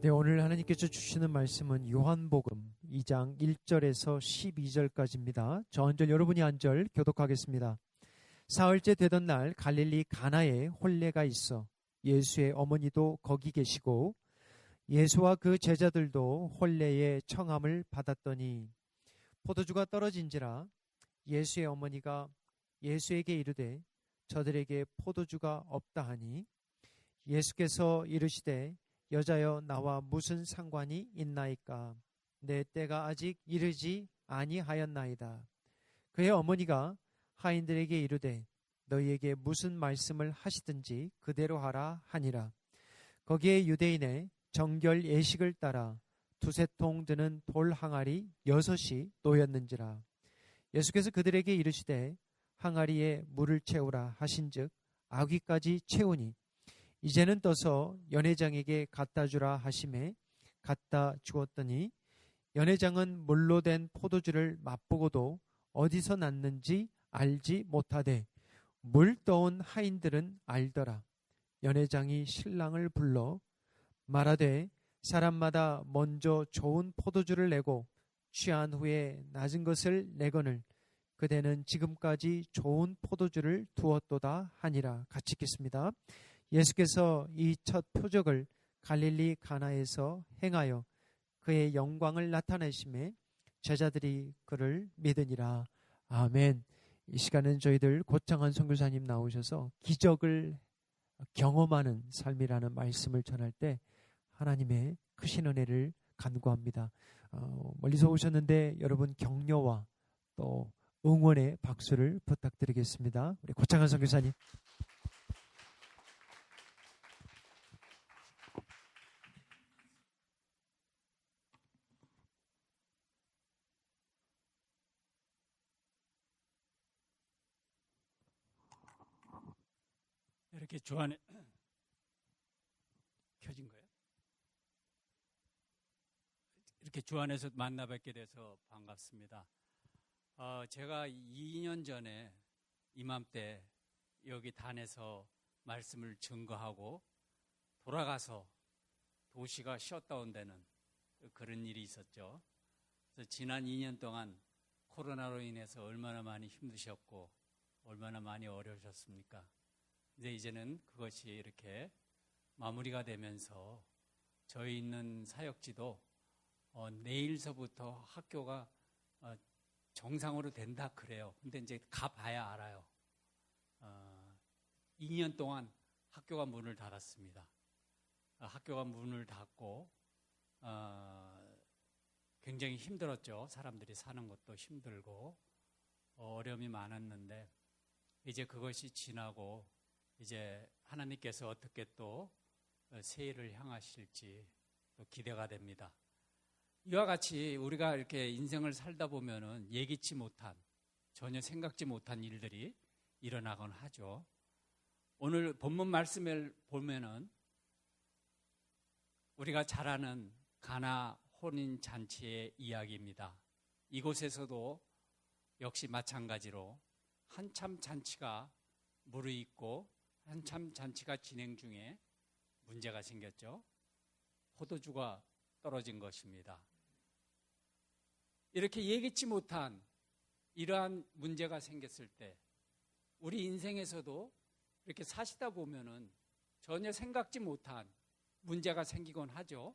네, 오늘 하나님께서 주시는 말씀은 요한복음 2장 1절에서 12절까지입니다. 저 한 절 여러분이 한 절 교독하겠습니다. 사흘째 되던 날 갈릴리 가나에 혼례가 있어 예수의 어머니도 거기 계시고 예수와 그 제자들도 혼례의 청함을 받았더니 포도주가 떨어진지라 예수의 어머니가 예수에게 이르되 저들에게 포도주가 없다 하니 예수께서 이르시되 여자여 나와 무슨 상관이 있나이까? 내 때가 아직 이르지 아니하였나이다. 그의 어머니가 하인들에게 이르되 너희에게 무슨 말씀을 하시든지 그대로 하라 하니라. 거기에 유대인의 정결 예식을 따라 두세 통 드는 돌 항아리 6이 놓였는지라. 예수께서 그들에게 이르시되 항아리에 물을 채우라 하신즉 아귀까지 채우니 이제는 떠서 연회장에게 갖다 주라 하심에 갖다 주었더니 연회장은 물로 된 포도주를 맛보고도 어디서 났는지 알지 못하되 물 떠온 하인들은 알더라. 연회장이 신랑을 불러 말하되 사람마다 먼저 좋은 포도주를 내고 취한 후에 낮은 것을 내거늘 그대는 지금까지 좋은 포도주를 두었도다 하니라. 같이 읽겠습니다. 예수께서 이 첫 표적을 갈릴리 가나에서 행하여 그의 영광을 나타내심에 제자들이 그를 믿으니라. 아멘. 이 시간은 저희들 고창한 선교사님 나오셔서 기적을 경험하는 삶이라는 말씀을 전할 때 하나님의 크신 은혜를 간구합니다. 멀리서 오셨는데 여러분 격려와 또 응원의 박수를 부탁드리겠습니다. 우리 고창한 선교사님. 이렇게 주안에 켜진 거예요? 이렇게 주안에서 만나 뵙게 돼서 반갑습니다. 제가 2년 전에 이맘때 여기 단에서 말씀을 증거하고 돌아가서 도시가 셧다운 되는 그런 일이 있었죠. 그래서 지난 2년 동안 코로나로 인해서 얼마나 많이 힘드셨고 얼마나 많이 어려우셨습니까? 근데 이제는 그것이 이렇게 마무리가 되면서 저희 있는 사역지도 내일서부터 학교가 정상으로 된다 그래요. 근데 이제 가봐야 알아요. 2년 동안 학교가 문을 닫았습니다. 학교가 문을 닫고 굉장히 힘들었죠. 사람들이 사는 것도 힘들고 어려움이 많았는데 이제 그것이 지나고 이제 하나님께서 어떻게 또 새해를 향하실지 또 기대가 됩니다. 이와 같이 우리가 이렇게 인생을 살다 보면은 예기치 못한, 전혀 생각지 못한 일들이 일어나곤 하죠. 오늘 본문 말씀을 보면은 우리가 잘 아는 가나 혼인 잔치의 이야기입니다. 이곳에서도 역시 마찬가지로 한참 잔치가 무르익고 한참 잔치가 진행 중에 문제가 생겼죠. 포도주가 떨어진 것입니다. 이렇게 예기치 못한 이러한 문제가 생겼을 때 우리 인생에서도 이렇게 사시다 보면은 전혀 생각지 못한 문제가 생기곤 하죠.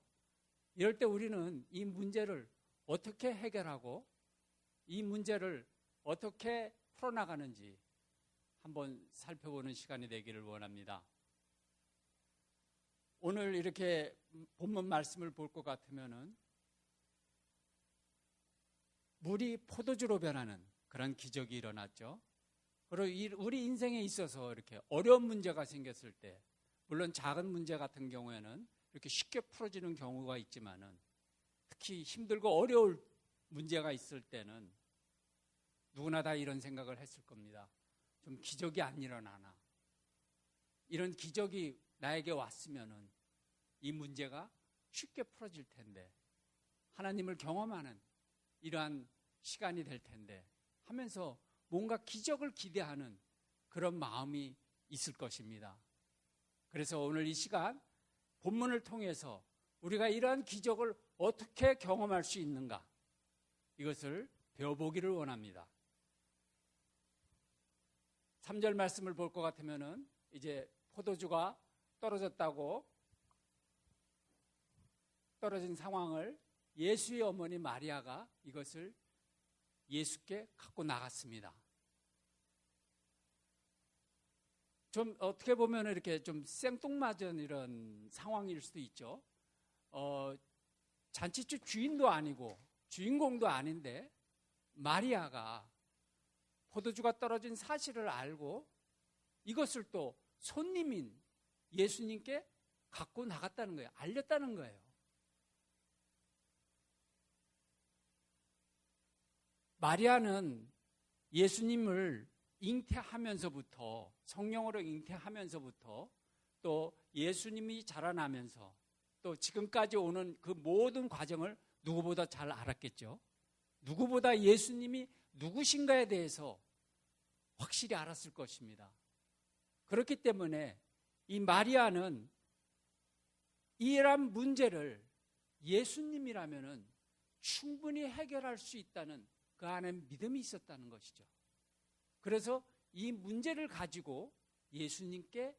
이럴 때 우리는 이 문제를 어떻게 해결하고 이 문제를 어떻게 풀어나가는지 한번 살펴보는 시간이 되기를 원합니다. 오늘 이렇게 본문 말씀을 볼 것 같으면은 물이 포도주로 변하는 그런 기적이 일어났죠. 그리고 우리 인생에 있어서 이렇게 어려운 문제가 생겼을 때, 물론 작은 문제 같은 경우에는 이렇게 쉽게 풀어지는 경우가 있지만은 특히 힘들고 어려울 문제가 있을 때는 누구나 다 이런 생각을 했을 겁니다. 좀 기적이 안 일어나나. 이런 기적이 나에게 왔으면은 이 문제가 쉽게 풀어질 텐데, 하나님을 경험하는 이러한 시간이 될 텐데 하면서 뭔가 기적을 기대하는 그런 마음이 있을 것입니다. 그래서 오늘 이 시간 본문을 통해서 우리가 이러한 기적을 어떻게 경험할 수 있는가? 이것을 배워보기를 원합니다. 3절 말씀을 볼 것 같으면은 이제 포도주가 떨어졌다고 떨어진 상황을 예수의 어머니 마리아가 이것을 예수께 갖고 나갔습니다. 좀 어떻게 보면 이렇게 좀 생뚱맞은 이런 상황일 수도 있죠. 잔치집 주인도 아니고 주인공도 아닌데 마리아가 포도주가 떨어진 사실을 알고 이것을 또 손님인 예수님께 갖고 나갔다는 거예요. 알렸다는 거예요. 마리아는 예수님을 잉태하면서부터 성령으로 잉태하면서부터 또 예수님이 자라나면서 또 지금까지 오는 그 모든 과정을 누구보다 잘 알았겠죠. 누구보다 예수님이 누구신가에 대해서 확실히 알았을 것입니다. 그렇기 때문에 이 마리아는 이러한 문제를 예수님이라면은 충분히 해결할 수 있다는 그 안에 믿음이 있었다는 것이죠. 그래서 이 문제를 가지고 예수님께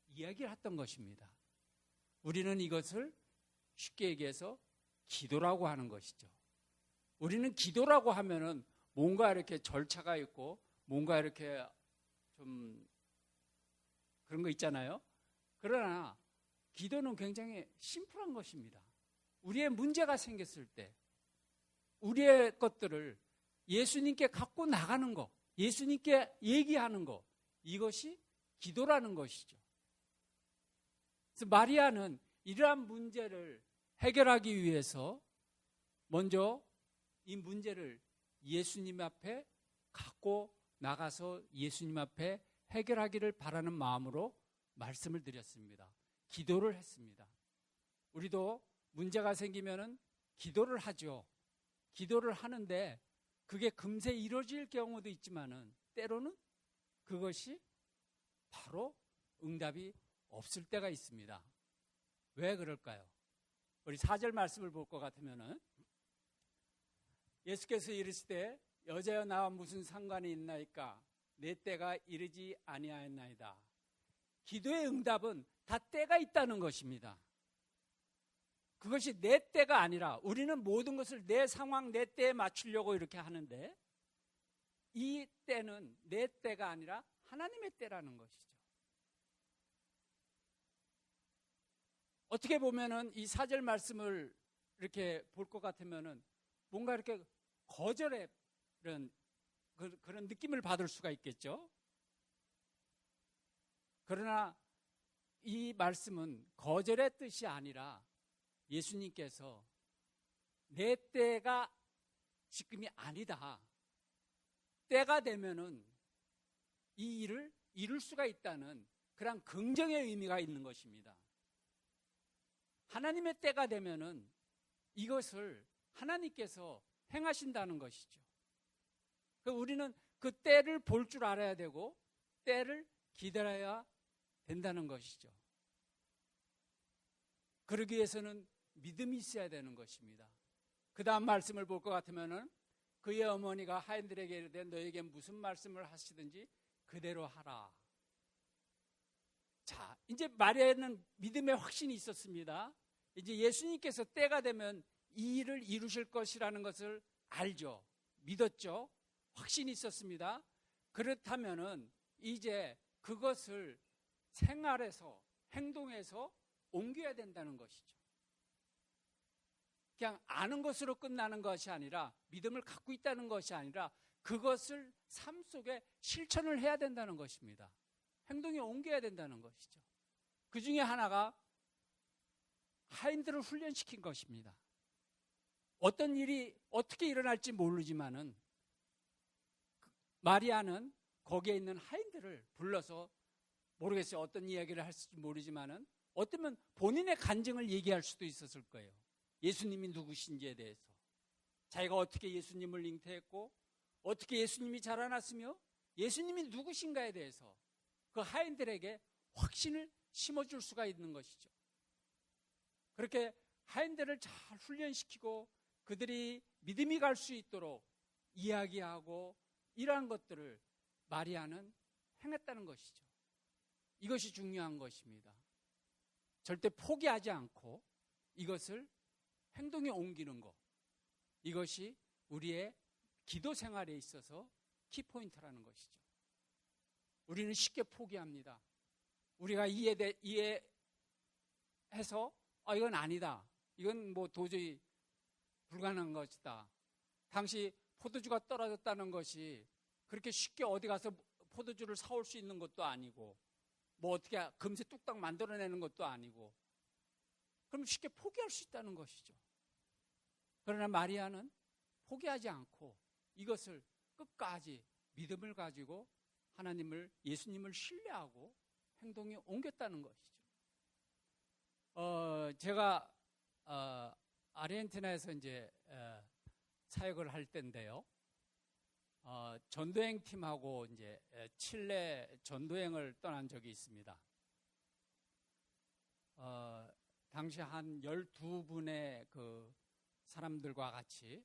이야기를 했던 것입니다. 우리는 이것을 쉽게 얘기해서 기도라고 하는 것이죠. 우리는 기도라고 하면은 뭔가 이렇게 절차가 있고 뭔가 이렇게 좀 그런 거 있잖아요. 그러나 기도는 굉장히 심플한 것입니다. 우리의 문제가 생겼을 때 우리의 것들을 예수님께 갖고 나가는 것, 예수님께 얘기하는 것, 이것이 기도라는 것이죠. 그래서 마리아는 이러한 문제를 해결하기 위해서 먼저 이 문제를 예수님 앞에 갖고 나가서 예수님 앞에 해결하기를 바라는 마음으로 말씀을 드렸습니다. 기도를 했습니다. 우리도 문제가 생기면은 기도를 하죠. 기도를 하는데 그게 금세 이루어질 경우도 있지만은 때로는 그것이 바로 응답이 없을 때가 있습니다. 왜 그럴까요? 우리 4절 말씀을 볼 것 같으면은 예수께서 이르시되 여자여 나와 무슨 상관이 있나이까 내 때가 이르지 아니하였나이다. 기도의 응답은 다 때가 있다는 것입니다. 그것이 내 때가 아니라 우리는 모든 것을 내 상황, 내 때에 맞추려고 이렇게 하는데 이 때는 내 때가 아니라 하나님의 때라는 것이죠. 어떻게 보면은 이 4절 말씀을 이렇게 볼 것 같으면은 뭔가 이렇게 거절의 그런 느낌을 받을 수가 있겠죠. 그러나 이 말씀은 거절의 뜻이 아니라 예수님께서 내 때가 지금이 아니다. 때가 되면은 이 일을 이룰 수가 있다는 그런 긍정의 의미가 있는 것입니다. 하나님의 때가 되면은 이것을 하나님께서 행하신다는 것이죠. 우리는 그 때를 볼 줄 알아야 되고 때를 기다려야 된다는 것이죠. 그러기 위해서는 믿음이 있어야 되는 것입니다. 그 다음 말씀을 볼 것 같으면은 그의 어머니가 하인들에게 이르되 너에게 무슨 말씀을 하시든지 그대로 하라. 자, 이제 마리아는 믿음의 확신이 있었습니다. 이제 예수님께서 때가 되면 이 일을 이루실 것이라는 것을 알죠. 믿었죠. 확신이 있었습니다. 그렇다면은 이제 그것을 생활에서 행동에서 옮겨야 된다는 것이죠. 그냥 아는 것으로 끝나는 것이 아니라 믿음을 갖고 있다는 것이 아니라 그것을 삶 속에 실천을 해야 된다는 것입니다. 행동에 옮겨야 된다는 것이죠. 그 중에 하나가 하인들을 훈련시킨 것입니다. 어떤 일이 어떻게 일어날지 모르지만은 마리아는 거기에 있는 하인들을 불러서 모르겠어요. 어떤 이야기를 할지 모르지만은 어쩌면 본인의 간증을 얘기할 수도 있었을 거예요. 예수님이 누구신지에 대해서. 자기가 어떻게 예수님을 잉태했고 어떻게 예수님이 자라났으며 예수님이 누구신가에 대해서 그 하인들에게 확신을 심어줄 수가 있는 것이죠. 그렇게 하인들을 잘 훈련시키고 그들이 믿음이 갈 수 있도록 이야기하고 이러한 것들을 마리아는 행했다는 것이죠. 이것이 중요한 것입니다. 절대 포기하지 않고 이것을 행동에 옮기는 것. 이것이 우리의 기도 생활에 있어서 키포인트라는 것이죠. 우리는 쉽게 포기합니다. 우리가 이해해서 이건 아니다. 이건 뭐 도저히 불가능한 것이다. 당시 포도주가 떨어졌다는 것이 그렇게 쉽게 어디 가서 포도주를 사올 수 있는 것도 아니고 뭐 어떻게 금세 뚝딱 만들어내는 것도 아니고 그럼 쉽게 포기할 수 있다는 것이죠. 그러나 마리아는 포기하지 않고 이것을 끝까지 믿음을 가지고 하나님을, 예수님을 신뢰하고 행동에 옮겼다는 것이죠. 제가 아르헨티나에서 이제 사역을 할 때인데요. 전도행 팀하고 이제 칠레 전도행을 떠난 적이 있습니다. 당시 한 12분의 그 사람들과 같이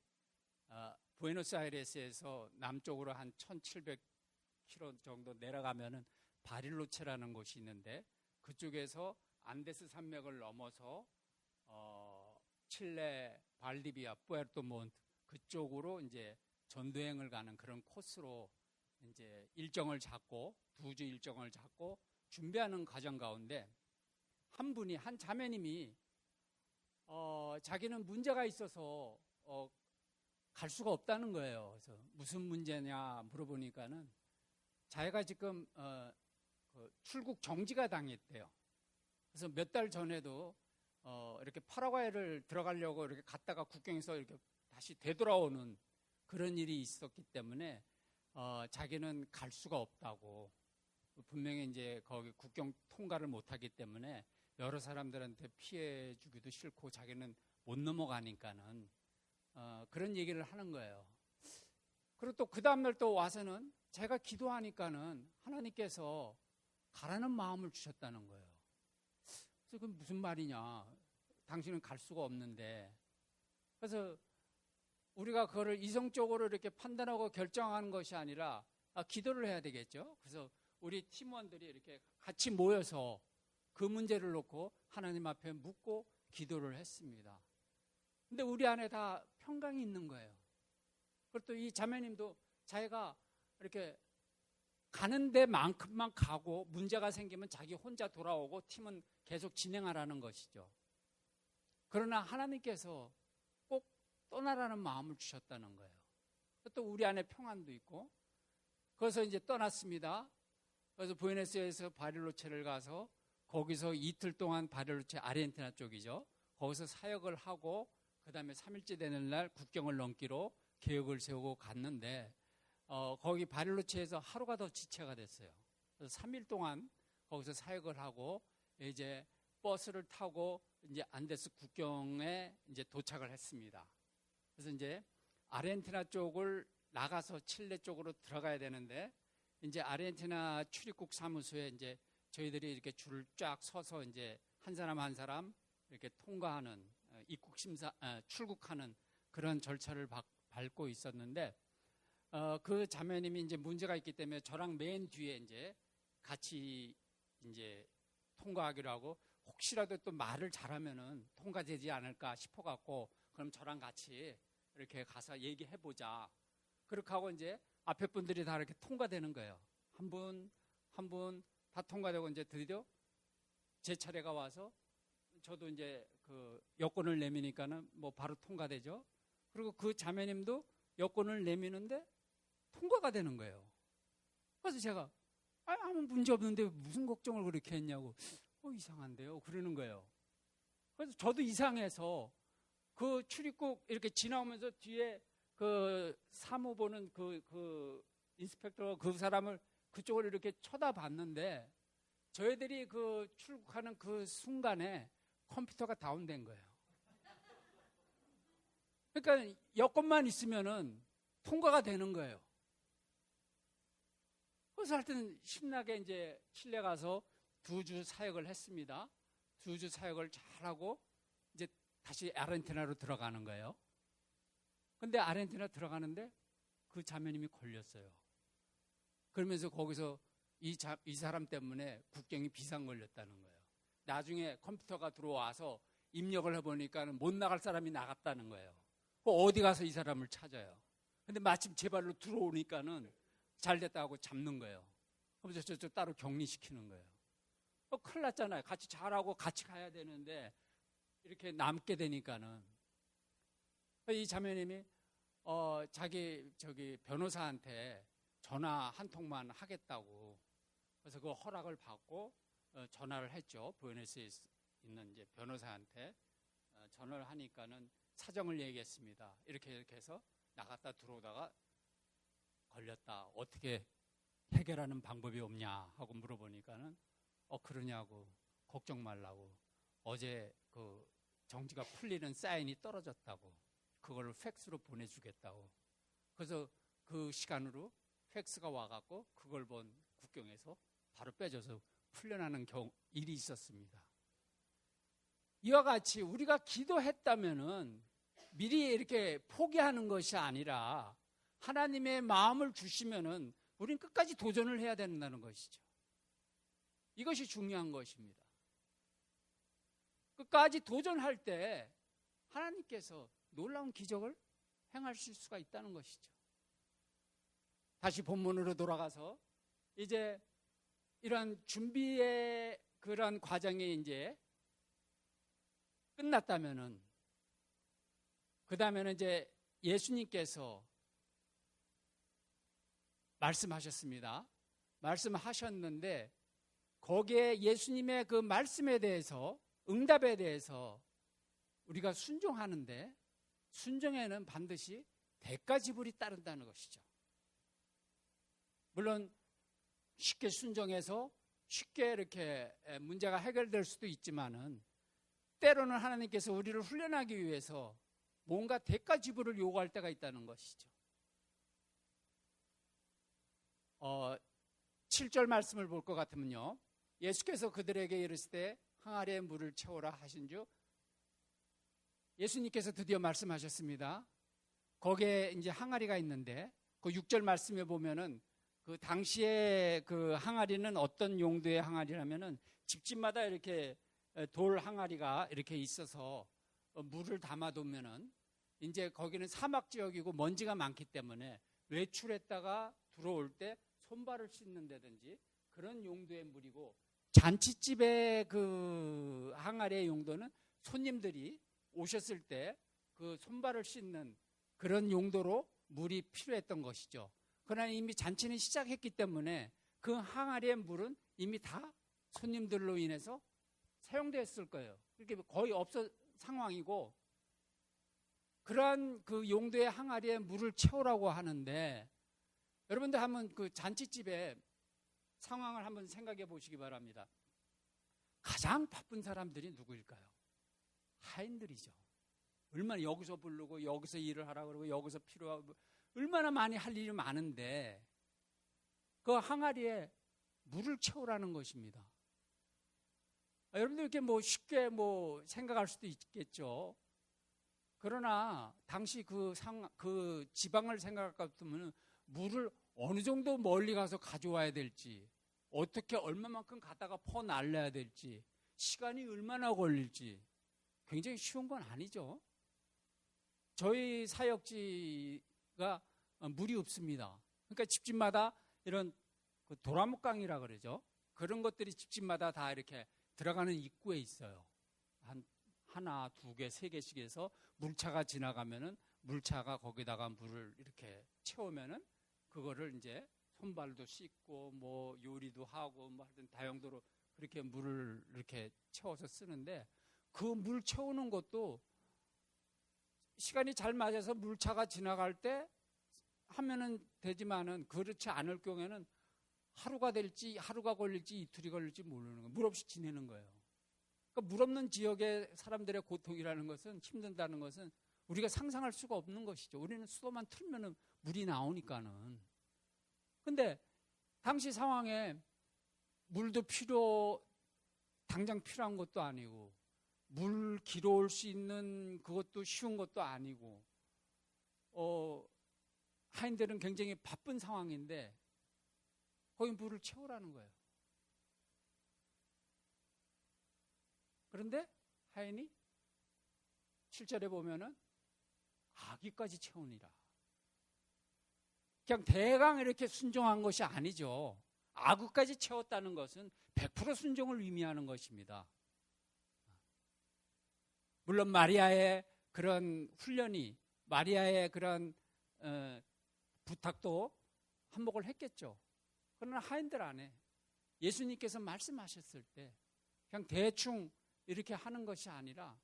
부에노스아이레스에서 남쪽으로 한 1700km 정도 내려가면은 바릴로체라는 곳이 있는데 그쪽에서 안데스 산맥을 넘어서 칠레, 발디비아, 푸에르토몬트 그쪽으로 이제 전도행을 가는 그런 코스로 이제 일정을 잡고 2주 일정을 잡고 준비하는 과정 가운데 한 자매님이 자기는 문제가 있어서 갈 수가 없다는 거예요. 그래서 무슨 문제냐 물어보니까는 자기가 지금 출국 정지가 당했대요. 그래서 몇 달 전에도 이렇게 파라과이를 들어가려고 이렇게 갔다가 국경에서 이렇게 다시 되돌아오는 그런 일이 있었기 때문에 자기는 갈 수가 없다고. 분명히 이제 거기 국경 통과를 못하기 때문에 여러 사람들한테 피해 주기도 싫고 자기는 못 넘어가니까는 그런 얘기를 하는 거예요. 그리고 또 그 다음날 또 와서는 제가 기도하니까는 하나님께서 가라는 마음을 주셨다는 거예요. 그래서 그건 무슨 말이냐? 당신은 갈 수가 없는데. 그래서 우리가 그거를 이성적으로 이렇게 판단하고 결정하는 것이 아니라 기도를 해야 되겠죠. 그래서 우리 팀원들이 이렇게 같이 모여서 그 문제를 놓고 하나님 앞에 묻고 기도를 했습니다. 근데 우리 안에 다 평강이 있는 거예요. 그리고 또 이 자매님도 자기가 이렇게 가는 데만큼만 가고 문제가 생기면 자기 혼자 돌아오고 팀은 계속 진행하라는 것이죠. 그러나 하나님께서 꼭 떠나라는 마음을 주셨다는 거예요. 또 우리 안에 평안도 있고 그래서 이제 떠났습니다. 그래서 부에노스아이레스에서 바릴로체를 가서 거기서 이틀 동안 바릴로체 아르헨티나 쪽이죠. 거기서 사역을 하고 그 다음에 3일째 되는 날 국경을 넘기로 계획을 세우고 갔는데 거기 바릴로체에서 하루가 더 지체가 됐어요. 그래서 3일 동안 거기서 사역을 하고 이제 버스를 타고 이제 안데스 국경에 이제 도착을 했습니다. 그래서 이제 아르헨티나 쪽을 나가서 칠레 쪽으로 들어가야 되는데 이제 아르헨티나 출입국 사무소에 이제 저희들이 이렇게 줄을 쫙 서서 이제 한 사람 한 사람 이렇게 통과하는 입국 심사 출국하는 그런 절차를 밟고 있었는데 그 자매님이 이제 문제가 있기 때문에 저랑 맨 뒤에 이제 같이 이제 통과하기로 하고 혹시라도 또 말을 잘하면은 통과되지 않을까 싶어갖고 그럼 저랑 같이 이렇게 가서 얘기해보자. 그렇게 하고 이제 앞에 분들이 다 이렇게 통과되는 거예요. 한 분 다 통과되고 이제 드디어 제 차례가 와서 저도 이제 그 여권을 내미니까는 뭐 바로 통과되죠. 그리고 그 자매님도 여권을 내미는데 통과가 되는 거예요. 그래서 제가 아무 문제 없는데 무슨 걱정을 그렇게 했냐고 이상한데요 그러는 거예요. 그래서 저도 이상해서 그 출입국 이렇게 지나오면서 뒤에 그 사무보는 그 인스펙터 그 사람을 그쪽을 이렇게 쳐다봤는데 저희들이 그 출국하는 그 순간에 컴퓨터가 다운된 거예요. 그러니까 여권만 있으면은 통과가 되는 거예요. 그래서 하여튼 신나게 이제 칠레 가서 2주 사역을 했습니다. 2주 사역을 잘하고 이제 다시 아르헨티나로 들어가는 거예요. 근데 아르헨티나 들어가는데 그 자매님이 걸렸어요. 그러면서 거기서 이 사람 때문에 국경이 비상 걸렸다는 거예요. 나중에 컴퓨터가 들어와서 입력을 해보니까 못 나갈 사람이 나갔다는 거예요. 어디 가서 이 사람을 찾아요. 근데 마침 제 발로 들어오니까는 잘 됐다 하고 잡는 거예요. 그래서 저 따로 격리시키는 거예요. 큰일 났잖아요. 같이 잘하고 같이 가야 되는데 이렇게 남게 되니까는. 이 자매님이 자기 변호사한테 전화 한 통만 하겠다고. 그래서 그 허락을 받고 전화를 했죠. 부에노스에 있는 이제 변호사한테 전화를 하니까는 사정을 얘기했습니다. 이렇게 해서 나갔다 들어오다가 걸렸다. 어떻게 해결하는 방법이 없냐 하고 물어보니까는 그러냐고 걱정 말라고 어제 그 정지가 풀리는 사인이 떨어졌다고 그걸 팩스로 보내주겠다고. 그래서 그 시간으로 팩스가 와갖고 그걸 본 국경에서 바로 빼줘서 풀려나는 일이 있었습니다. 이와 같이 우리가 기도했다면은 미리 이렇게 포기하는 것이 아니라 하나님의 마음을 주시면은 우린 끝까지 도전을 해야 된다는 것이죠. 이것이 중요한 것입니다. 끝까지 도전할 때 하나님께서 놀라운 기적을 행하실 수가 있다는 것이죠. 다시 본문으로 돌아가서 이제 이런 준비의 그런 과정이 이제 끝났다면은 그 다음에는 이제 예수님께서 말씀하셨습니다. 말씀하셨는데 거기에 예수님의 그 말씀에 대해서 응답에 대해서 우리가 순종하는데 순종에는 반드시 대가 지불이 따른다는 것이죠. 물론 쉽게 순종해서 쉽게 이렇게 문제가 해결될 수도 있지만은 때로는 하나님께서 우리를 훈련하기 위해서 뭔가 대가 지불을 요구할 때가 있다는 것이죠. 7절 말씀을 볼 것 같으면요. 예수께서 그들에게 이르시되 항아리에 물을 채우라 하신즉 예수님께서 드디어 말씀하셨습니다. 거기에 이제 항아리가 있는데 그 6절 말씀에 보면은 그 당시에 그 항아리는 어떤 용도의 항아리라면은 집집마다 이렇게 돌 항아리가 이렇게 있어서 물을 담아두면은 이제 거기는 사막 지역이고 먼지가 많기 때문에 외출했다가 들어올 때 손발을 씻는다든지 그런 용도의 물이고 잔치집의 그 항아리의 용도는 손님들이 오셨을 때 그 손발을 씻는 그런 용도로 물이 필요했던 것이죠. 그러나 이미 잔치는 시작했기 때문에 그 항아리의 물은 이미 다 손님들로 인해서 사용됐을 거예요. 이렇게 거의 없어 상황이고 그러한 그 용도의 항아리에 물을 채우라고 하는데 여러분들 한번 그 잔치집의 상황을 한번 생각해 보시기 바랍니다. 가장 바쁜 사람들이 누구일까요? 하인들이죠. 얼마나 여기서 부르고 여기서 일을 하라 그러고 여기서 필요하고 얼마나 많이 할 일이 많은데 그 항아리에 물을 채우라는 것입니다. 여러분들 이렇게 뭐 쉽게 뭐 생각할 수도 있겠죠. 그러나 당시 그 지방을 생각할 것 같으면 물을 어느 정도 멀리 가서 가져와야 될지 어떻게 얼마만큼 갖다가 퍼날려야 될지 시간이 얼마나 걸릴지 굉장히 쉬운 건 아니죠. 저희 사역지가 물이 없습니다. 그러니까 집집마다 이런 그 도라목강이라 그러죠. 그런 것들이 집집마다 다 이렇게 들어가는 입구에 있어요. 하나, 두 개, 세 개씩 해서 물차가 지나가면은 물차가 거기다가 물을 이렇게 채우면은 그거를 이제 손발도 씻고 뭐 요리도 하고 뭐 하여튼 다용도로 그렇게 물을 이렇게 채워서 쓰는데 그 물 채우는 것도 시간이 잘 맞아서 물차가 지나갈 때 하면은 되지만은 그렇지 않을 경우에는 하루가 될지 하루가 걸릴지 이틀이 걸릴지 모르는 거예요. 물 없이 지내는 거예요. 그러니까 물 없는 지역의 사람들의 고통이라는 것은 힘든다는 것은 우리가 상상할 수가 없는 것이죠. 우리는 수도만 틀면은 물이 나오니까는. 근데 당시 상황에 물도 당장 필요한 것도 아니고 물 길어올 수 있는 그것도 쉬운 것도 아니고, 하인들은 굉장히 바쁜 상황인데 거기 물을 채우라는 거예요. 그런데 하인이 7절에 보면은 아기까지 채우니라. 그냥 대강 이렇게 순종한 것이 아니죠. 아구까지 채웠다는 것은 100% 순종을 의미하는 것입니다. 물론 마리아의 그런 훈련이, 마리아의 그런 부탁도 한몫을 했겠죠. 그러나 하인들 안에 예수님께서 말씀하셨을 때 그냥 대충 이렇게 하는 것이 아니라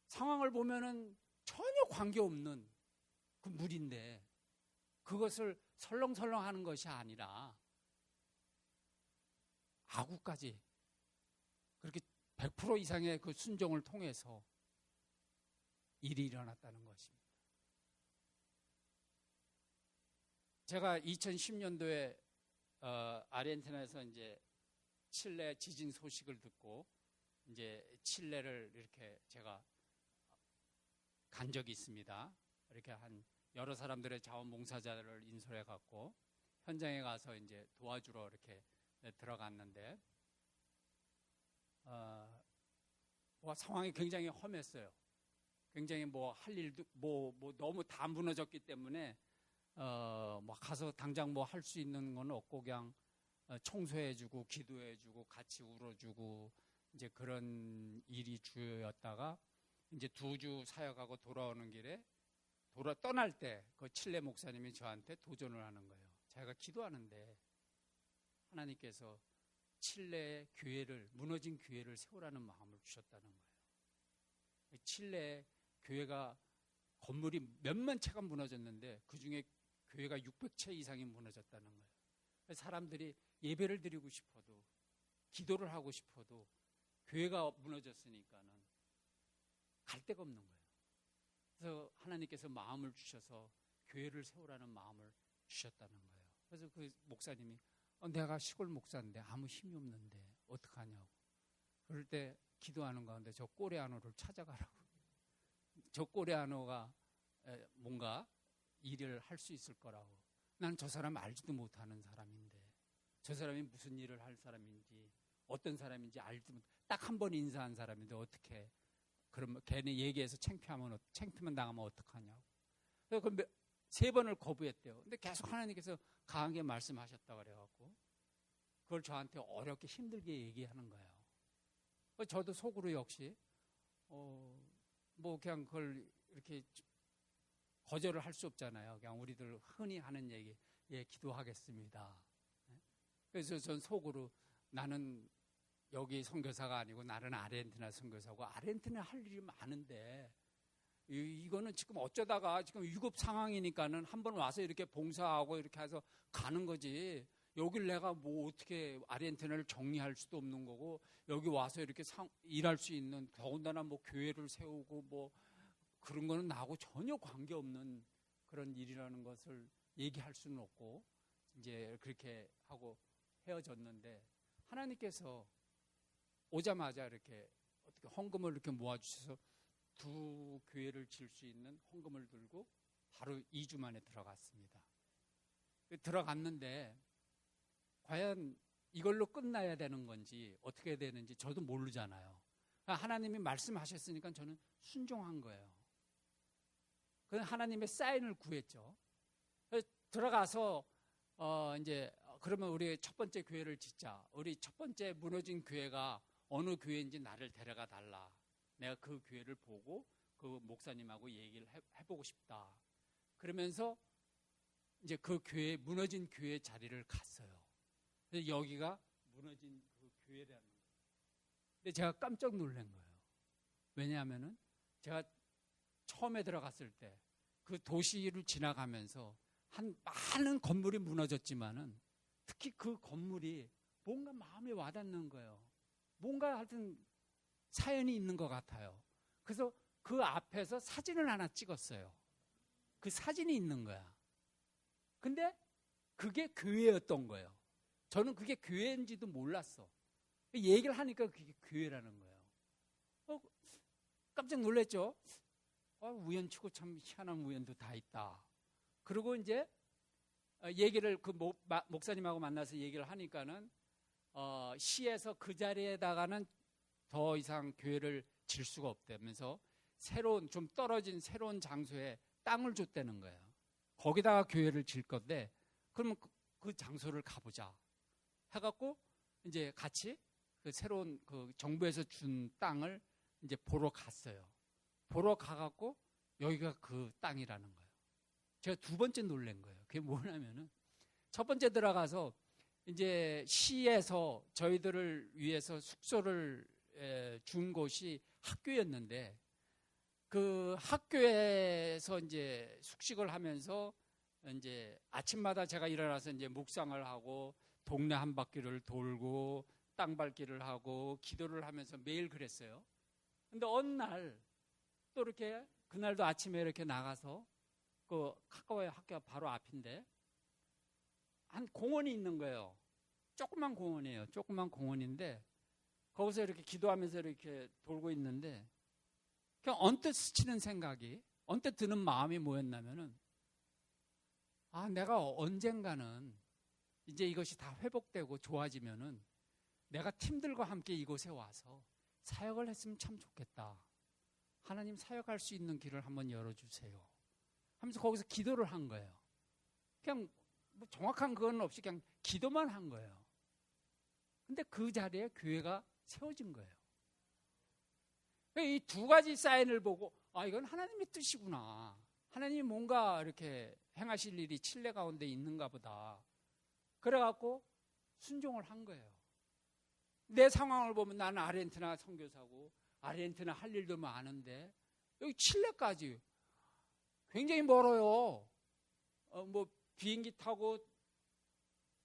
상황을 보면은 전혀 관계없는 그 물인데 그것을 설렁설렁 하는 것이 아니라 아구까지 그렇게 100% 이상의 그 순종을 통해서 일이 일어났다는 것입니다. 제가 2010년도에 아르헨티나에서 이제 칠레 지진 소식을 듣고 이제 칠레를 이렇게 제가 간 적이 있습니다. 이렇게 한 여러 사람들의 자원봉사자를 인솔해 갖고 현장에 가서 이제 도와주러 이렇게 들어갔는데 상황이 굉장히 험했어요. 굉장히 뭐 할 일도 뭐 너무 다 무너졌기 때문에 뭐 가서 당장 뭐 할 수 있는 건 없고 그냥 청소해주고 기도해주고 같이 울어주고 이제 그런 일이 주였다가 이제 2주 사역하고 돌아오는 길에 떠날 때 그 칠레 목사님이 저한테 도전을 하는 거예요. 제가 기도하는데 하나님께서 칠레 교회를, 무너진 교회를 세우라는 마음을 주셨다는 거예요. 칠레 교회가 건물이 몇만 채가 무너졌는데 그 중에 교회가 600채 이상이 무너졌다는 거예요. 사람들이 예배를 드리고 싶어도 기도를 하고 싶어도 교회가 무너졌으니까는 갈 데가 없는 거예요. 그래서 하나님께서 마음을 주셔서 교회를 세우라는 마음을 주셨다는 거예요. 그래서 그 목사님이 내가 시골 목사인데 아무 힘이 없는데 어떡하냐고. 그럴 때 기도하는 가운데 저 꼬레아노를 찾아가라고. 저 꼬레아노가 뭔가 일을 할 수 있을 거라고. 난 저 사람 알지도 못하는 사람인데 저 사람이 무슨 일을 할 사람인지 어떤 사람인지 알지도 못. 딱 한 번 인사한 사람인데 어떻게 그러면 걔네 얘기해서 창피하면 당하면 어떡하냐고. 그래서 3번을 거부했대요. 근데 계속 하나님께서 강하게 말씀하셨다 그래갖고 그걸 저한테 어렵게 힘들게 얘기하는 거예요. 저도 속으로 역시 뭐 그냥 그걸 이렇게 거절을 할 수 없잖아요. 그냥 우리들 흔히 하는 얘기, 예, 기도하겠습니다. 그래서 전 속으로 나는 여기 선교사가 아니고 나는 아르헨티나 선교사고 아르헨티나 할 일이 많은데 이거는 지금 어쩌다가 지금 위급 상황이니까는 한번 와서 이렇게 봉사하고 이렇게 해서 가는 거지. 여길 내가 뭐 어떻게 아르헨티나를 정리할 수도 없는 거고 여기 와서 이렇게 일할 수 있는 더군다나 뭐 교회를 세우고 뭐 그런 거는 나하고 전혀 관계없는 그런 일이라는 것을 얘기할 수는 없고 이제 그렇게 하고 헤어졌는데 하나님께서 오자마자 이렇게 어떻게 헌금을 이렇게 모아주셔서 2 교회를 지을 수 있는 헌금을 들고 바로 2주 만에 들어갔습니다. 들어갔는데 과연 이걸로 끝나야 되는 건지 어떻게 되는지 저도 모르잖아요. 하나님이 말씀하셨으니까 저는 순종한 거예요. 그래서 하나님의 사인을 구했죠. 들어가서 이제 그러면 우리 첫 번째 교회를 짓자. 우리 첫 번째 무너진 교회가 어느 교회인지 나를 데려가 달라. 내가 그 교회를 보고 그 목사님하고 얘기를 해보고 싶다. 그러면서 이제 그 교회, 무너진 교회 자리를 갔어요. 그래서 여기가 무너진 그 교회라는 거예요. 근데 제가 깜짝 놀란 거예요. 왜냐하면은 제가 처음에 들어갔을 때 그 도시를 지나가면서 한 많은 건물이 무너졌지만은 특히 그 건물이 뭔가 마음에 와닿는 거예요. 뭔가 하여튼 사연이 있는 것 같아요. 그래서 그 앞에서 사진을 하나 찍었어요. 그 사진이 있는 거야. 근데 그게 교회였던 거예요. 저는 그게 교회인지도 몰랐어. 얘기를 하니까 그게 교회라는 거예요. 깜짝 놀랐죠? 우연치고 참 희한한 우연도 다 있다. 그리고 이제 얘기를 그 목사님하고 만나서 얘기를 하니까는 시에서 그 자리에다가는 더 이상 교회를 질 수가 없다면서 새로운 좀 떨어진 새로운 장소에 땅을 줬다는 거예요. 거기다가 교회를 질 건데 그러면 그 장소를 가보자 해갖고 이제 같이 그 새로운 그 정부에서 준 땅을 이제 보러 갔어요. 보러 가갖고 여기가 그 땅이라는 거예요. 제가 두 번째 놀란 거예요. 그게 뭐냐면은 첫 번째 들어가서 이제 시에서 저희들을 위해서 숙소를 준 곳이 학교였는데 그 학교에서 이제 숙식을 하면서 이제 아침마다 제가 일어나서 이제 묵상을 하고 동네 한 바퀴를 돌고 땅밟기를 하고 기도를 하면서 매일 그랬어요. 근데 어느 날 또 이렇게 그날도 아침에 이렇게 나가서 그 가까워요. 학교가 바로 앞인데 한 공원이 있는 거예요. 조그만 공원이에요. 조그만 공원인데 거기서 이렇게 기도하면서 이렇게 돌고 있는데 그냥 언뜻 스치는 생각이 언뜻 드는 마음이 뭐였냐면은 내가 언젠가는 이제 이것이 다 회복되고 좋아지면은 내가 팀들과 함께 이곳에 와서 사역을 했으면 참 좋겠다. 하나님 사역할 수 있는 길을 한번 열어주세요. 하면서 거기서 기도를 한 거예요. 그냥 뭐 정확한 그건 없이 그냥 기도만 한 거예요. 근데 그 자리에 교회가 세워진 거예요. 이 두 가지 사인을 보고 이건 하나님의 뜻이구나. 하나님이 뭔가 이렇게 행하실 일이 칠레 가운데 있는가 보다. 그래갖고 순종을 한 거예요. 내 상황을 보면 나는 아르헨티나 선교사고 아르헨티나 할 일도 많은데 여기 칠레까지 굉장히 멀어요. 뭐 비행기 타고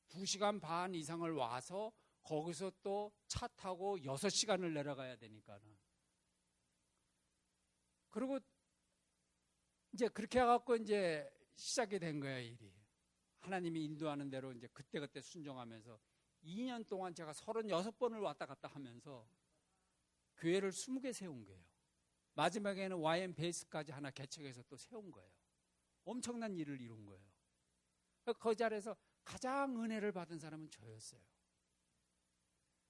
2시간 반 이상을 와서 거기서 또 차 타고 6시간을 내려가야 되니까는. 그리고 이제 그렇게 해갖고 이제 시작이 된 거예요, 일이. 하나님이 인도하는 대로 이제 그때그때 순종하면서 2년 동안 제가 36번을 왔다 갔다 하면서 교회를 20개 세운 거예요. 마지막에는 YM 베이스까지 하나 개척해서 또 세운 거예요. 엄청난 일을 이룬 거예요. 그 자리에서 가장 은혜를 받은 사람은 저였어요.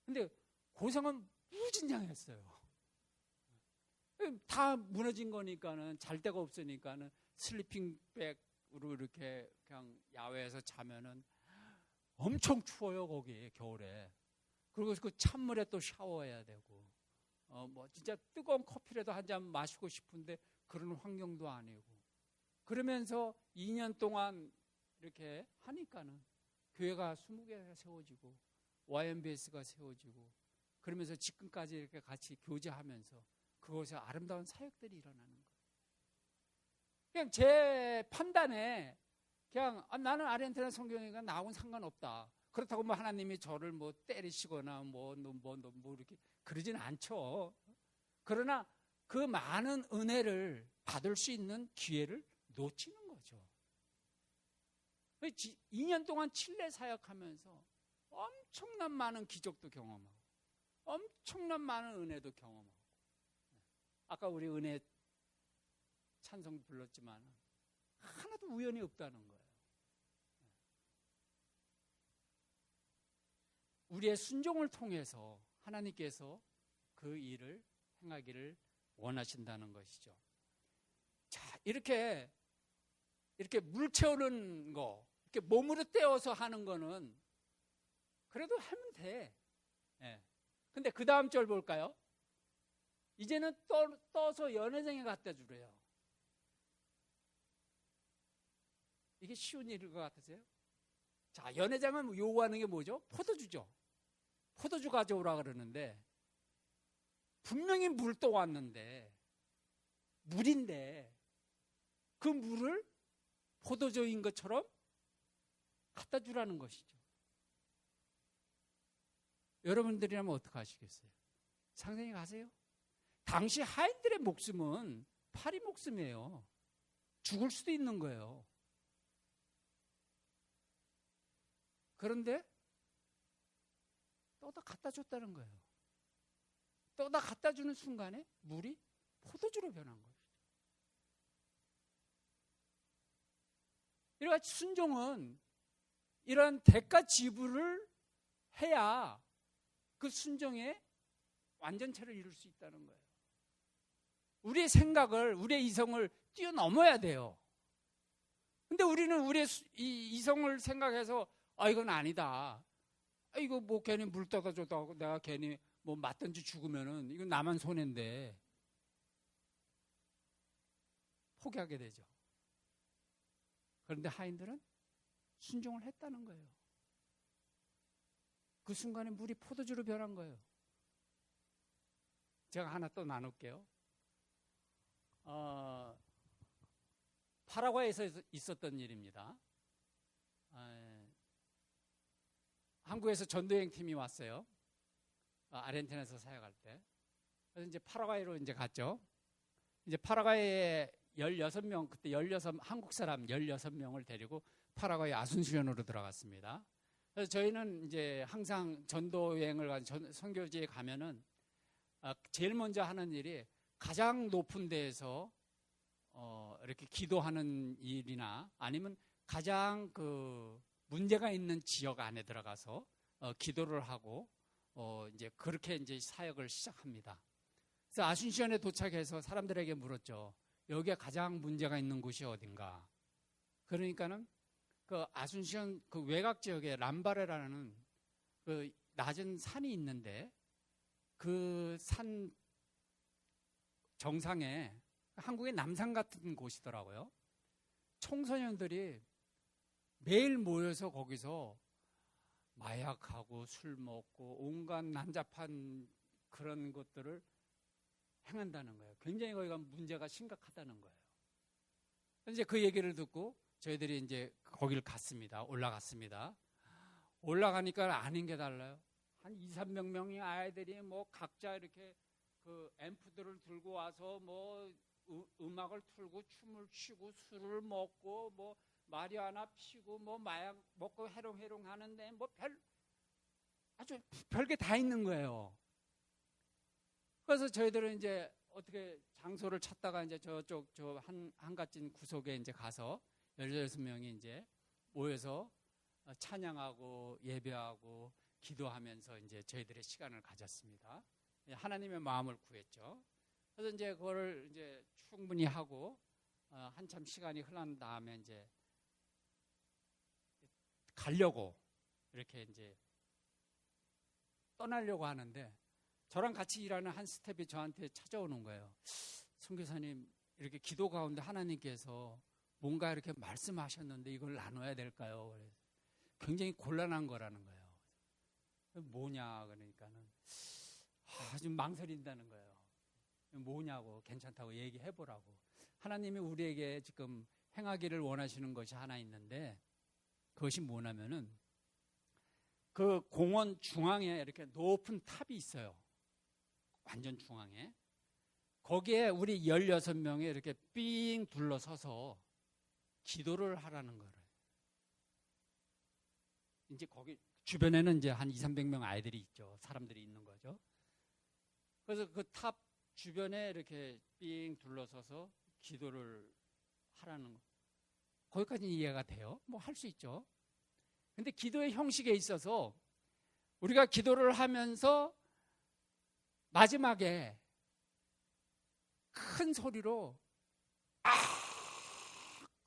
근데 고생은 무진장했어요. 다 무너진 거니까는 잘 데가 없으니까는 슬리핑백으로 이렇게 그냥 야외에서 자면은 엄청 추워요, 거기 겨울에. 그리고 그 찬물에 또 샤워해야 되고, 뭐 진짜 뜨거운 커피라도 한 잔 마시고 싶은데 그런 환경도 아니고. 그러면서 2년 동안 이렇게 하니까는 교회가 20개가 세워지고 YMBS가 세워지고 그러면서 지금까지 이렇게 같이 교제하면서 그곳에 아름다운 사역들이 일어나는 거예요. 그냥 제 판단에 그냥 나는 아르헨티나 선교니까 나하고는 상관없다. 그렇다고 뭐 하나님이 저를 뭐 때리시거나 뭐 이렇게 그러진 않죠. 그러나 그 많은 은혜를 받을 수 있는 기회를 놓치는 거죠. 2년 동안 칠레 사역하면서 엄청난 많은 기적도 경험하고 엄청난 많은 은혜도 경험하고 아까 우리 은혜 찬송 불렀지만 하나도 우연이 없다는 거예요. 우리의 순종을 통해서 하나님께서 그 일을 행하기를 원하신다는 것이죠. 자, 이렇게 물 채우는 거, 이렇게 몸으로 떼어서 하는 거는 그래도 하면 돼. 예. 근데 그 다음 절 볼까요? 이제는 떠서 연회장에 갖다 주래요. 이게 쉬운 일일 것 같으세요? 자, 연회장은 요구하는 게 뭐죠? 포도주죠. 포도주 가져오라 그러는데 분명히 물 떠왔는데 물인데 그 물을 포도주인 것처럼 갖다 주라는 것이죠. 여러분들이라면 어떻게 하시겠어요? 상상해 가세요. 당시 하인들의 목숨은 파리 목숨이에요. 죽을 수도 있는 거예요. 그런데 떠다 갖다 줬다는 거예요. 떠다 갖다 주는 순간에 물이 포도주로 변한 거예요. 이러한 순종은 이러한 대가 지불을 해야 그 순종의 완전체를 이룰 수 있다는 거예요. 우리의 생각을, 우리의 이성을 뛰어넘어야 돼요. 근데 우리는 우리의 이성을 생각해서 이건 아니다. 이거 뭐 괜히 물 떠다 줬다고 내가 괜히 뭐 맞든지 죽으면은 이건 나만 손해인데 포기하게 되죠. 그런데 하인들은 순종을 했다는 거예요. 그 순간에 물이 포도주로 변한 거예요. 제가 하나 또 나눌게요. 파라과이에서 있었던 일입니다. 한국에서 전도여행 팀이 왔어요. 아르헨티나에서 사역할 때. 그래서 이제 파라과이로 이제 갔죠. 이제 파라과이에 16명, 그때 한국 사람 16명을 데리고 파라과이 아순시온으로 들어갔습니다. 그래서 저희는 이제 항상 전도여행을 선교지에 가면은 제일 먼저 하는 일이 가장 높은 데에서 이렇게 기도하는 일이나 아니면 가장 그 문제가 있는 지역 안에 들어가서 기도를 하고 이제 그렇게 이제 사역을 시작합니다. 그래서 아순시온에 도착해서 사람들에게 물었죠. 여기에 가장 문제가 있는 곳이 어딘가? 그러니까는 그 아순시온 그 외곽 지역에 람바레라는 그 낮은 산이 있는데 그 산 정상에 한국의 남산 같은 곳이더라고요. 청소년들이 매일 모여서 거기서 마약하고 술 먹고 온갖 난잡한 그런 것들을 행한다는 거예요. 굉장히 거기가 문제가 심각하다는 거예요. 이제 그 얘기를 듣고 저희들이 이제 거기를 갔습니다. 올라갔습니다. 올라가니까 아닌 게 달라요. 한 200~300명의 아이들이 뭐 각자 이렇게 그 앰프들을 들고 와서 뭐 음악을 틀고 춤을 추고 술을 먹고 뭐 마리아나 피고 뭐 마약 먹고 해롱해롱 하는데 뭐 아주 별게 다 있는 거예요. 그래서 저희들은 이제 어떻게 장소를 찾다가 이제 저쪽 저 한갓진 구석에 이제 가서 16명이 이제 모여서 찬양하고 예배하고 기도하면서 이제 저희들의 시간을 가졌습니다. 하나님의 마음을 구했죠. 그래서 이제 그거를 이제 충분히 하고 한참 시간이 흘러난 다음에 이제 가려고 이렇게 이제 떠나려고 하는데 저랑 같이 일하는 한 스텝이 저한테 찾아오는 거예요. 선교사님, 이렇게 기도 가운데 하나님께서 뭔가 이렇게 말씀하셨는데 이걸 나눠야 될까요? 굉장히 곤란한 거라는 거예요. 뭐냐 그러니까는 좀 망설인다는 거예요. 뭐냐고 괜찮다고 얘기해보라고. 하나님이 우리에게 지금 행하기를 원하시는 것이 하나 있는데 그것이 뭐냐면은 그 공원 중앙에 이렇게 높은 탑이 있어요. 완전 중앙에. 거기에 우리 16명이 이렇게 삥 둘러서서 기도를 하라는 거예요. 이제 거기 주변에는 이제 한 200~300명 아이들이 있죠. 사람들이 있는 거죠. 그래서 그 탑 주변에 이렇게 삥 둘러서서 기도를 하라는 거. 거기까지는 이해가 돼요. 뭐 할 수 있죠. 근데 기도의 형식에 있어서 우리가 기도를 하면서 마지막에 큰 소리로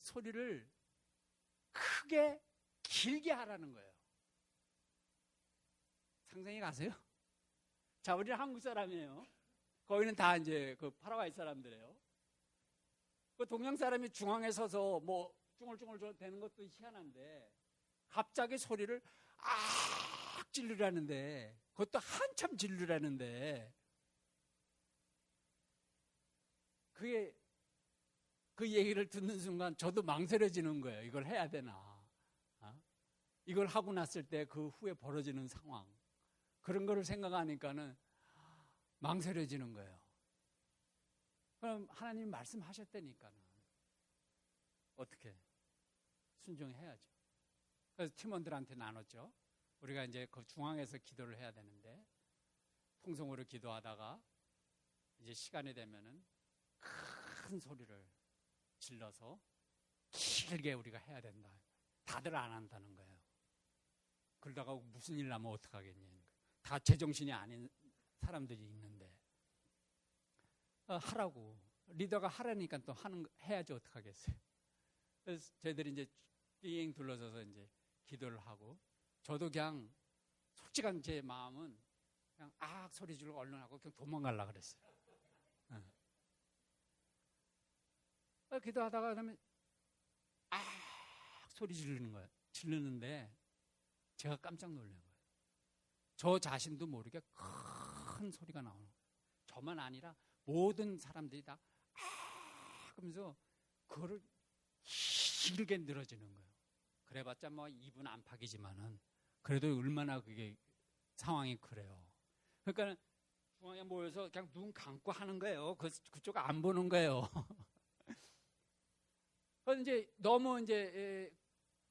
소리를 크게 길게 하라는 거예요. 상상이 가세요? 자, 우리는 한국 사람이에요. 거기는 다 이제 그 파라과이 사람들이에요. 그 동양 사람이 중앙에 서서 뭐 쭈글쭈글 되는 것도 희한한데 갑자기 소리를 지르라는데 그것도 한참 지르라는데 그게 그 얘기를 듣는 순간 저도 망설여지는 거예요. 이걸 해야 되나? 이걸 하고 났을 때 그 후에 벌어지는 상황 그런 거를 생각하니까는 망설여지는 거예요. 그럼 하나님 말씀하셨다니까는 어떻게 순종해야죠. 그래서 팀원들한테 나눴죠. 우리가 이제 그 중앙에서 기도를 해야 되는데 통성으로 기도하다가 이제 시간이 되면은 큰 소리를 질러서 길게 우리가 해야 된다. 다들 안 한다는 거예요. 그러다가 무슨 일 나면 어떡하겠니? 다 제정신이 아닌 사람들이 있는데 하라고 리더가 하라니까 또 해야지 어떡하겠어요. 그래서 저희들이 이제 띵 둘러서서 이제 기도를 하고 저도 그냥 솔직한 제 마음은 그냥 소리 지르고 얼른 하고 그냥 도망가려고 그랬어요. 기도하다가 그다음에 소리 지르는 거예요. 지르는데 제가 깜짝 놀란 거예요. 저 자신도 모르게 큰 소리가 나오는 거예요. 저만 아니라 모든 사람들이 다 그러면서 그거를 길게 늘어지는 거예요. 그래봤자 뭐 2분 안팎이지만은 그래도 얼마나 그게 상황이 그래요. 그러니까 중앙에 모여서 그냥 눈 감고 하는 거예요. 그쪽 안 보는 거예요. 그래서 이제 너무 이제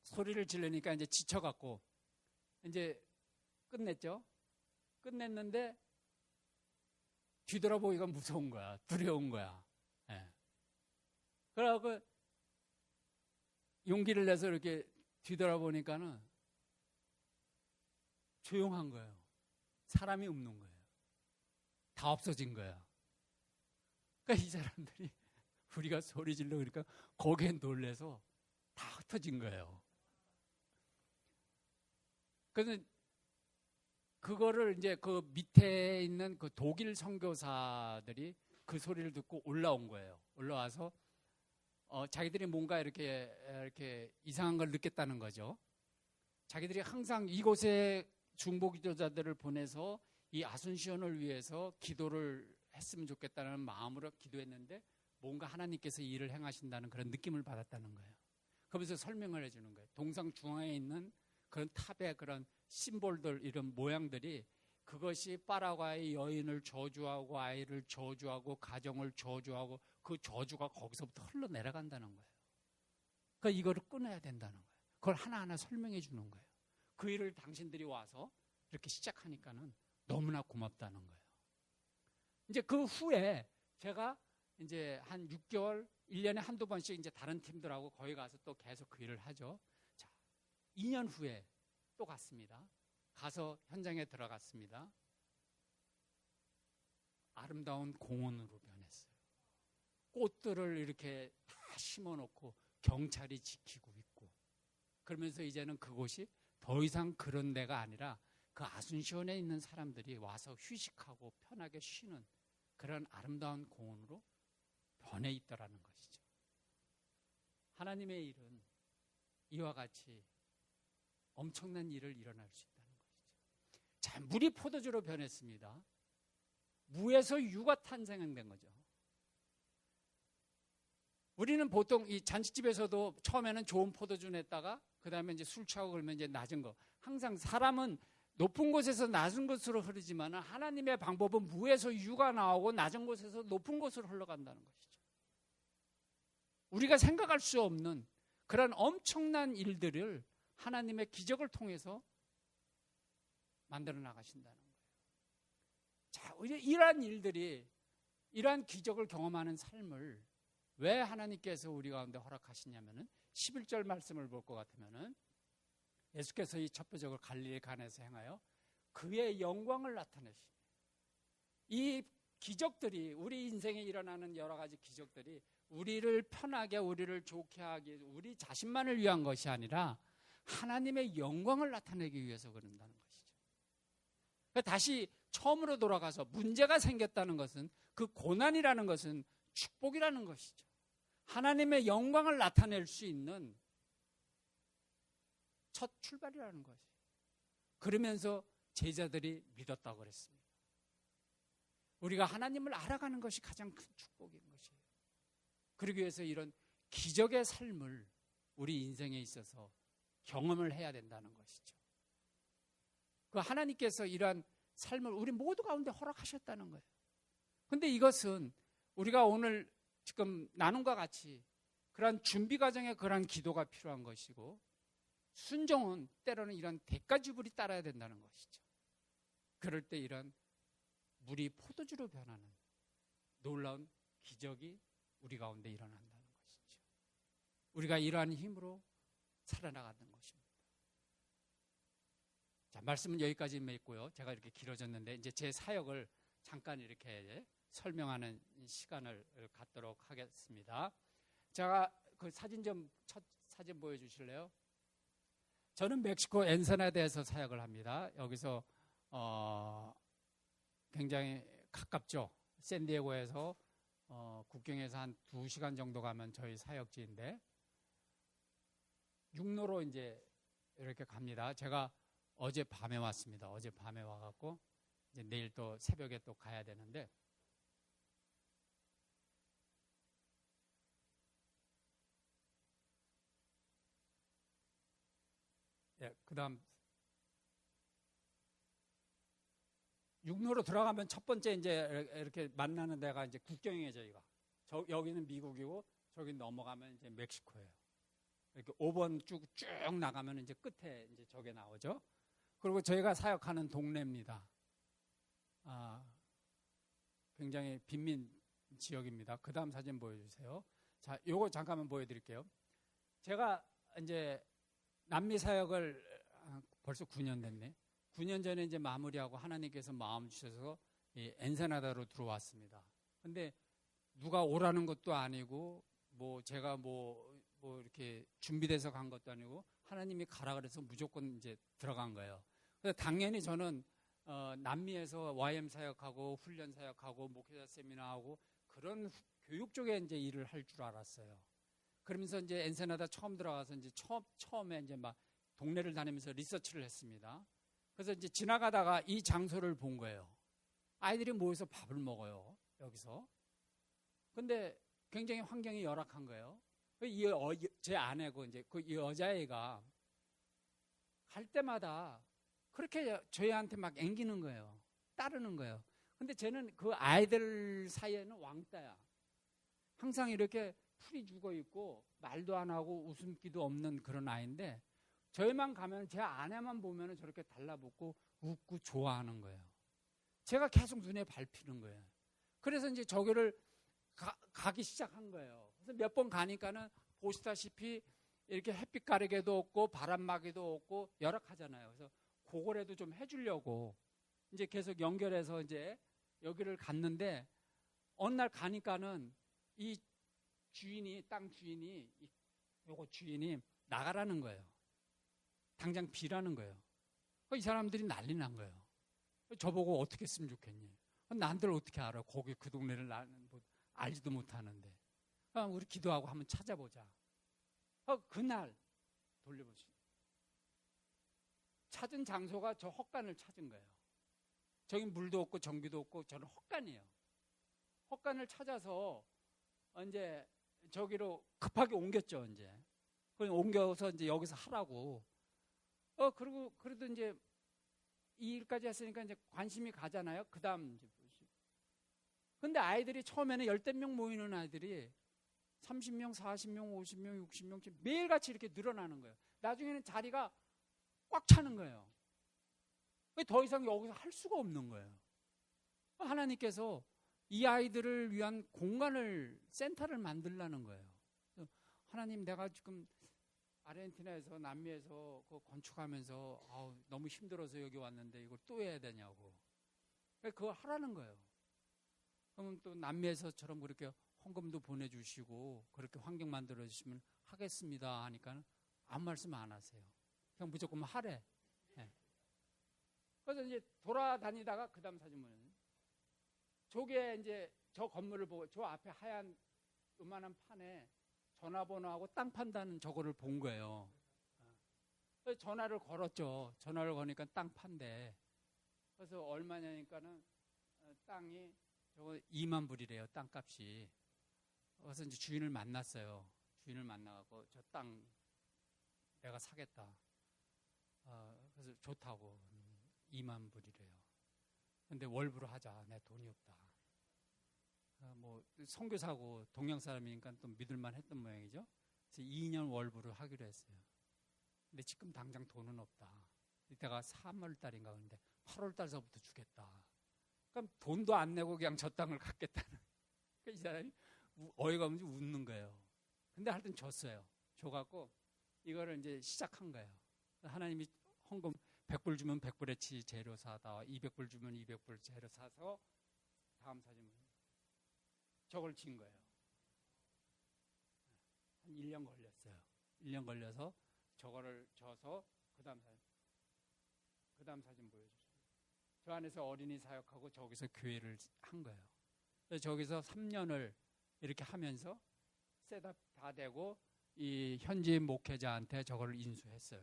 소리를 지르니까 이제 지쳐갖고 이제 끝냈죠. 끝냈는데 뒤돌아보기가 무서운 거야. 두려운 거야. 예. 그래갖고 용기를 내서 이렇게 뒤돌아보니까는 조용한 거예요. 사람이 없는 거예요. 다 없어진 거야. 그러니까 이 사람들이 우리가 소리 질러 그러니까 거기에 놀래서 다 흩어진 거예요. 그래서 그거를 이제 그 밑에 있는 그 독일 선교사들이 그 소리를 듣고 올라온 거예요. 올라와서 자기들이 뭔가 이렇게 이상한 걸 느꼈다는 거죠. 자기들이 항상 이곳에 중보 기도자들을 보내서 이 아순시온을 위해서 기도를 했으면 좋겠다는 마음으로 기도했는데 뭔가 하나님께서 일을 행하신다는 그런 느낌을 받았다는 거예요. 그러면서 설명을 해주는 거예요. 동상 중앙에 있는 그런 탑의 그런 심볼들, 이런 모양들이 그것이 파라과이 여인을 저주하고 아이를 저주하고 가정을 저주하고 그 저주가 거기서부터 흘러내려간다는 거예요. 그러니까 이거를 끊어야 된다는 거예요. 그걸 하나하나 설명해 주는 거예요. 그 일을 당신들이 와서 이렇게 시작하니까는 너무나 고맙다는 거예요. 이제 그 후에 제가 이제 한 6개월, 1년에 한두 번씩 이제 다른 팀들하고 거기 가서 또 계속 그 일을 하죠. 자, 2년 후에 또 갔습니다. 가서 현장에 들어갔습니다. 아름다운 공원으로 변했어요. 꽃들을 이렇게 다 심어놓고 경찰이 지키고 있고 그러면서 이제는 그곳이 더 이상 그런 데가 아니라 그 아순시온에 있는 사람들이 와서 휴식하고 편하게 쉬는 그런 아름다운 공원으로 변해 있더라는 것이죠. 하나님의 일은 이와 같이 엄청난 일을 일어날 수 있다는 것이죠. 자, 물이 포도주로 변했습니다. 무에서 유가 탄생된 거죠. 우리는 보통 이 잔치집에서도 처음에는 좋은 포도주 냈다가 그 다음에 이제 술 취하고 그러면 이제 낮은 거. 항상 사람은 높은 곳에서 낮은 곳으로 흐르지만 하나님의 방법은 무에서 유가 나오고 낮은 곳에서 높은 곳으로 흘러간다는 것이죠. 우리가 생각할 수 없는 그런 엄청난 일들을 하나님의 기적을 통해서 만들어 나가신다는 거예요. 자, 이러한 일들이, 이러한 기적을 경험하는 삶을 왜 하나님께서 우리 가운데 허락하시냐면은 11절 말씀을 볼 것 같으면은 예수께서 이 첩부적을 갈릴리 가나에서 행하여 그의 영광을 나타내시니 이 기적들이 우리 인생에 일어나는 여러 가지 기적들이 우리를 편하게 우리를 좋게 하기 우리 자신만을 위한 것이 아니라 하나님의 영광을 나타내기 위해서 그런다는 것이죠. 그러니까 다시 처음으로 돌아가서 문제가 생겼다는 것은 그 고난이라는 것은 축복이라는 것이죠. 하나님의 영광을 나타낼 수 있는 첫 출발이라는 것이에요. 그러면서 제자들이 믿었다고 그랬습니다. 우리가 하나님을 알아가는 것이 가장 큰 축복인 것이에요. 그러기 위해서 이런 기적의 삶을 우리 인생에 있어서 경험을 해야 된다는 것이죠. 그 하나님께서 이러한 삶을 우리 모두 가운데 허락하셨다는 거예요. 그런데 이것은 우리가 오늘 지금 나눔과 같이 그러한 준비 과정에 그러한 기도가 필요한 것이고 순종은 때로는 이런 대가지불이 따라야 된다는 것이죠. 그럴 때 이런 물이 포도주로 변하는 놀라운 기적이 우리 가운데 일어난다는 것이죠. 우리가 이러한 힘으로 살아나가는 것입니다. 자, 말씀은 여기까지 맺고요. 제가 이렇게 길어졌는데 이제 제 사역을 잠깐 이렇게 설명하는 시간을 갖도록 하겠습니다. 제가 그 첫 사진 보여주실래요? 저는 멕시코 엔세나다에서 사역을 합니다. 여기서 굉장히 가깝죠. 샌디에고에서 국경에서 한 2시간 정도 가면 저희 사역지인데 육로로 이제 이렇게 갑니다. 제가 어제 밤에 왔습니다. 어제 밤에 와갖고 이제 내일 또 새벽에 또 가야 되는데 그다음 육로로 들어가면 첫 번째 이제 이렇게 만나는 데가 이제 국경이에요. 저희가 여기는 미국이고 저기 넘어가면 이제 멕시코예요. 이렇게 5번 쭉 나가면 이제 끝에 이제 저게 나오죠. 그리고 저희가 사역하는 동네입니다. 굉장히 빈민 지역입니다. 그 다음 사진 보여주세요. 자, 요거 잠깐만 보여드릴게요. 제가 이제 남미 사역을 벌써 9년 됐네. 9년 전에 이제 마무리하고 하나님께서 마음 주셔서 이 엔세나다로 들어왔습니다. 근데 누가 오라는 것도 아니고 뭐 제가 뭐 이렇게 준비돼서 간 것도 아니고 하나님이 가라 그래서 무조건 이제 들어간 거예요. 그래서 당연히 저는 남미에서 YM 사역하고 훈련 사역하고 목회자 세미나하고 그런 교육 쪽에 이제 일을 할 줄 알았어요. 그러면서 이제 엔세나다 처음 들어가서 이제 처음에 이제 막 동네를 다니면서 리서치를 했습니다. 그래서 이제 지나가다가 이 장소를 본 거예요. 아이들이 모여서 밥을 먹어요. 여기서. 근데 굉장히 환경이 열악한 거예요. 제 아내고 이제 그 여자애가 갈 때마다 그렇게 저희한테 막 앵기는 거예요. 따르는 거예요. 근데 쟤는 그 아이들 사이에는 왕따야. 항상 이렇게 풀이 죽어 있고 말도 안 하고 웃음기도 없는 그런 아이인데 저희만 가면 제 아내만 보면 저렇게 달라붙고 웃고 좋아하는 거예요. 제가 계속 눈에 밟히는 거예요. 그래서 이제 저기를 가기 시작한 거예요. 그래서 몇 번 가니까는 보시다시피 이렇게 햇빛 가리개도 없고 바람막이도 없고 열악하잖아요. 그래서 그거라도 좀 해주려고 이제 계속 연결해서 이제 여기를 갔는데 어느 날 가니까는 이 주인이 땅 주인이 요거 주인이 나가라는 거예요. 당장 비라는 거예요. 이 사람들이 난리 난 거예요. 저보고 어떻게 했으면 좋겠니? 난들 어떻게 알아? 거기 그 동네를 나는 뭐 알지도 못하는데. 우리 기도하고 한번 찾아보자. 그날 돌려보시. 찾은 장소가 저 헛간을 찾은 거예요. 저기 물도 없고 전기도 없고 저는 헛간이에요. 헛간을 찾아서 이제 저기로 급하게 옮겼죠. 이제 옮겨서 이제 여기서 하라고. 그리고 그래도 이제 이 일까지 했으니까 이제 관심이 가잖아요. 그 다음 이제 보시. 근데 아이들이 처음에는 10명 모이는 아이들이 30명, 40명, 50명, 60명 매일같이 이렇게 늘어나는 거예요. 나중에는 자리가 꽉 차는 거예요. 더 이상 여기서 할 수가 없는 거예요. 하나님께서 이 아이들을 위한 공간을, 센터를 만들라는 거예요. 하나님, 내가 지금 아르헨티나에서 남미에서 그 건축하면서 너무 힘들어서 여기 왔는데 이걸 또 해야 되냐고. 그거 하라는 거예요. 그러면 또 남미에서처럼 그렇게 헌금도 보내주시고 그렇게 환경 만들어주시면 하겠습니다 하니까 아무 말씀 안 하세요. 그냥 무조건 하래. 네. 그래서 이제 돌아다니다가 그 다음 사진 보면 저게 이제 저 건물을 보고 저 앞에 하얀 요만한 판에 전화번호하고 땅 판다는 저거를 본 거예요. 그래서 전화를 걸었죠. 전화를 거니까 땅 판대. 그래서 얼마냐니까는 땅이 저거 2만 불이래요. 땅값이. 그래서 이제 주인을 만났어요. 주인을 만나고 저 땅 내가 사겠다. 그래서 좋다고 2만 불이래요. 근데 월부로 하자. 내 돈이 없다. 뭐 선교사고 동양 사람이니까 또 믿을만 했던 모양이죠. 그래서 2년 월부로 하기로 했어요. 근데 지금 당장 돈은 없다. 이때가 3월 달인가 그런데 8월 달서부터 주겠다. 그럼 돈도 안 내고 그냥 저 땅을 갖겠다는. 이 사람이 어이가 없는지 웃는 거예요. 근데 하여튼 줬어요. 줘갖고 이거를 이제 시작한 거예요. 하나님이 헌금 100불 주면 100불어치 재료 사다, 200불 주면 200불 재료 사서 다음 사진 저걸 진 거예요. 한 1년 걸렸어요. 1년 걸려서 저거를 져서 그 다음 사진 보여주세요. 저 안에서 어린이 사역하고 저기서 교회를 한 거예요. 그래서 저기서 3년을 이렇게 하면서 셋업 다 되고 이 현지인 목회자한테 저거를 인수했어요.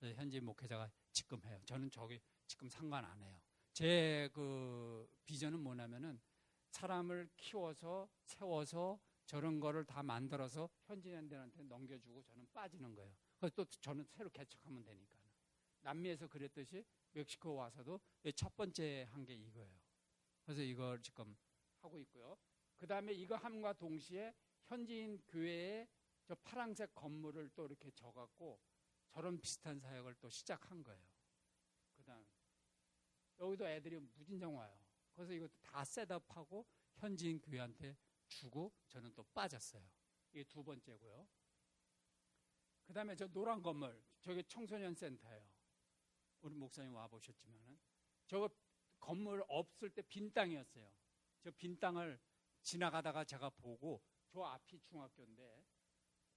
현지인 목회자가 지금 해요. 저는 저기 지금 상관 안 해요. 제 그 비전은 뭐냐면은 사람을 키워서 세워서 저런 거를 다 만들어서 현지인들한테 넘겨주고 저는 빠지는 거예요. 그래서 또 저는 새로 개척하면 되니까. 남미에서 그랬듯이 멕시코 와서도 첫 번째 한 게 이거예요. 그래서 이걸 지금 하고 있고요. 그 다음에 이거 함과 동시에 현지인 교회에 저 파란색 건물을 또 이렇게 져갖고 저런 비슷한 사역을 또 시작한 거예요. 그 다음 여기도 애들이 무진장 와요. 그래서 이것도 다 셋업하고 현지인 교회한테 주고 저는 또 빠졌어요. 이게 두 번째고요. 그 다음에 저 노란 건물, 저게 청소년 센터예요. 우리 목사님 와보셨지만은 저거 건물 없을 때 빈 땅이었어요. 저 빈 땅을 지나가다가 제가 보고 저 앞이 중학교인데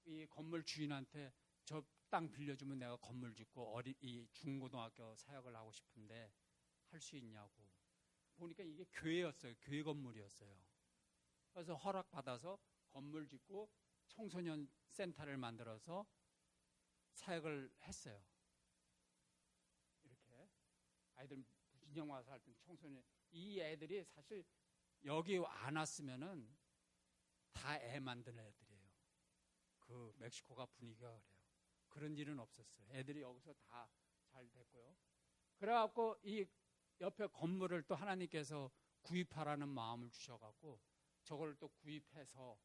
이 건물 주인한테 저 땅 빌려주면 내가 건물 짓고 이 중고등학교 사역을 하고 싶은데 할 수 있냐고. 보니까 이게 교회였어요. 교회 건물이었어요. 그래서 허락받아서 건물 짓고 청소년 센터를 만들어서 사역을 했어요. 이렇게 아이들 무진장 와서 할 때 청소년 이 애들이 사실 여기 안 왔으면은 다 애 만드는 애들이에요. 그 멕시코가 분위기가 그래요. 그런 일은 없었어요. 애들이 여기서 다 잘 됐고요. 그래갖고 이 옆에 건물을 또 하나님께서 구입하라는 마음을 주셔갖고 저걸 또 구입해서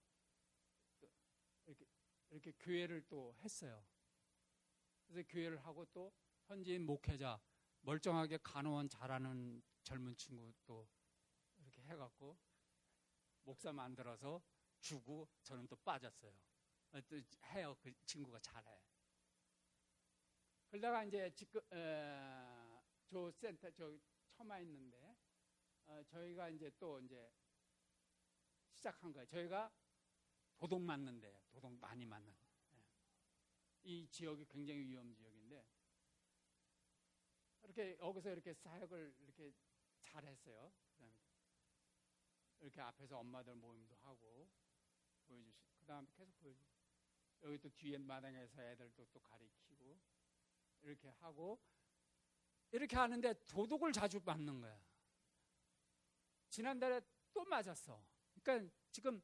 이렇게 교회를 또 했어요. 그래서 교회를 하고 또 현지인 목회자 멀쩡하게 간호원 잘하는 젊은 친구 또 이렇게 해갖고 목사 만들어서 주고 저는 또 빠졌어요. 또 해요. 그 친구가 잘해. 그러다가 이제 지금 저 센터 저 처마 있는데 저희가 이제 또 이제 시작한 거예요. 저희가 도둑 맞는데 도둑 많이 맞는 이 지역이 굉장히 위험 지역인데 이렇게 여기서 이렇게 사역을 이렇게 잘했어요. 그다음에 이렇게 앞에서 엄마들 모임도 하고 그다음에 계속 보여주시고 여기 또 뒤에 마당에서 애들도 또 가리키고 이렇게 하고 이렇게 하는데 도둑을 자주 맞는 거야. 지난달에 또 맞았어. 그러니까 지금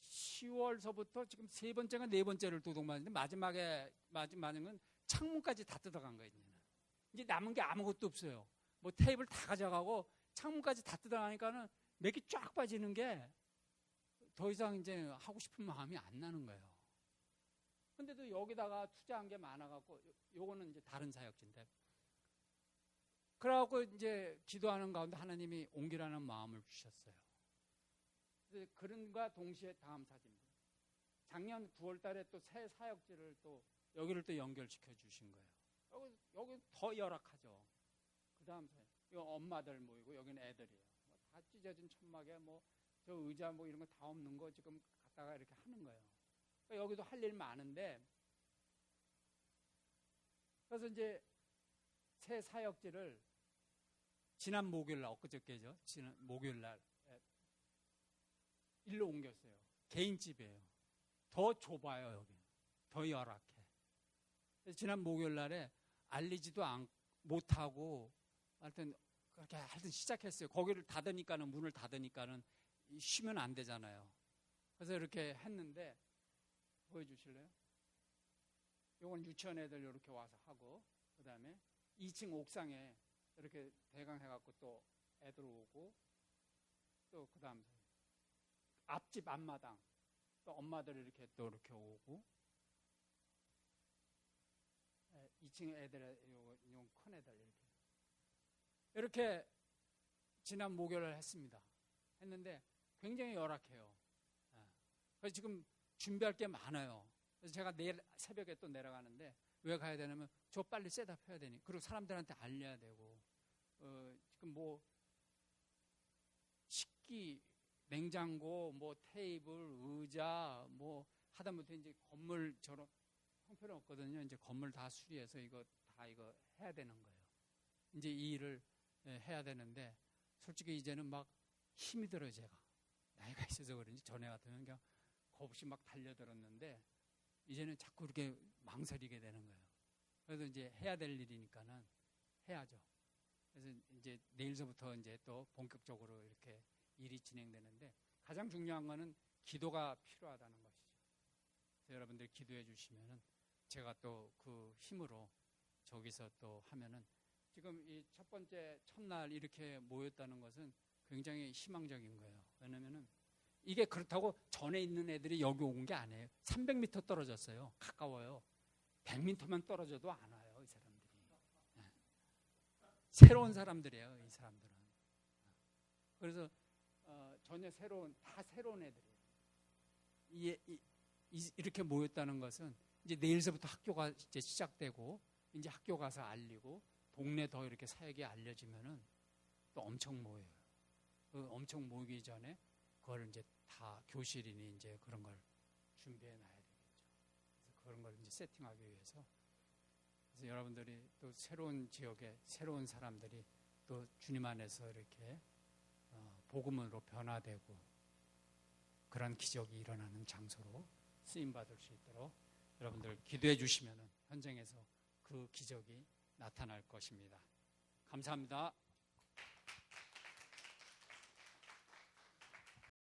10월서부터 지금 세 번째가 네 번째를 도둑 맞는데 마지막에 맞은 건 창문까지 다 뜯어간 거예요. 이제 남은 게 아무것도 없어요. 뭐 테이블 다 가져가고 창문까지 다 뜯어가니까는 맥이 쫙 빠지는 게 더 이상 이제 하고 싶은 마음이 안 나는 거예요. 근데도 여기다가 투자한 게 많아갖고 요거는 이제 다른 사역지인데 그래갖고 이제 기도하는 가운데 하나님이 옮기라는 마음을 주셨어요. 그런가 동시에 다음 사진. 작년 9월 달에 또 새 사역지를 또 여기를 또 연결시켜 주신 거예요. 여기 더 열악하죠. 그 다음 사진. 이거 엄마들 모이고 여기는 애들이에요. 다 찢어진 천막에 뭐 저 의자 뭐 이런 거 다 없는 거 지금 갖다가 이렇게 하는 거예요. 그러니까 여기도 할 일 많은데 그래서 이제 새 사역지를 지난 목요일 날 엊그저께죠. 지난 목요일 날 일로 옮겼어요. 개인 집이에요. 더 좁아요. 여기 더 열악해. 지난 목요일 날에 알리지도 못하고 하여튼 그렇게 하여튼 시작했어요. 거기를 닫으니까는 문을 닫으니까는 쉬면 안 되잖아요. 그래서 이렇게 했는데 보여주실래요? 요건 유치원 애들 이렇게 와서 하고 그 다음에 2층 옥상에 이렇게 대강해갖고 또 애들 오고 또 그 다음 앞집 앞마당 또 엄마들 이렇게 또 이렇게 오고 2층 애들, 요 큰 애들 이렇게 지난 목요일을 했는데 굉장히 열악해요. 그래서 지금 준비할 게 많아요. 그래서 제가 내일 새벽에 또 내려가는데 왜 가야 되냐면 저 빨리 셋업 해야 되니, 그리고 사람들한테 알려야 되고, 지금 뭐 식기, 냉장고, 뭐 테이블, 의자, 뭐 하다못해 이제 건물 저런 형편없거든요. 이제 건물 다 수리해서 이거 해야 되는 거예요. 이제 이 일을 해야 되는데 솔직히 이제는 막 힘이 들어요. 제가 나이가 있어서 그런지 전에 같으면 그냥 겁없이 막 달려들었는데 이제는 자꾸 이렇게 망설이게 되는 거예요. 그래서 이제 해야 될 일이니까는 해야죠. 그래서 이제 내일서부터 이제 또 본격적으로 이렇게 일이 진행되는데 가장 중요한 거는 기도가 필요하다는 것이죠. 그래서 여러분들 기도해 주시면은 제가 또 그 힘으로 저기서 또 하면은, 지금 이 첫 번째 첫날 이렇게 모였다는 것은 굉장히 희망적인 거예요. 왜냐면은 이게 그렇다고 전에 있는 애들이 여기 온 게 아니에요. 300m 떨어졌어요. 가까워요. 100m만 떨어져도 안 와요, 이 사람들이. 네. 새로운 사람들이에요, 이 사람들은. 그래서 전혀 다 새로운 애들이에요. 이렇게 모였다는 것은 이제 내일서부터 학교가 이제 시작되고, 이제 학교 가서 알리고, 동네 더 이렇게 사역이 알려지면은 또 엄청 모여요. 엄청 모이기 전에 그걸 이제 다 교실이니 이제 그런 걸 준비해 놔야 되겠죠. 그래서 그런 걸 이제 세팅하기 위해서. 그래서 여러분들이 또 새로운 지역에 새로운 사람들이 또 주님 안에서 이렇게 복음으로 변화되고 그런 기적이 일어나는 장소로 쓰임 받을 수 있도록 여러분들 기도해 주시면은 현장에서 그 기적이 나타날 것입니다. 감사합니다.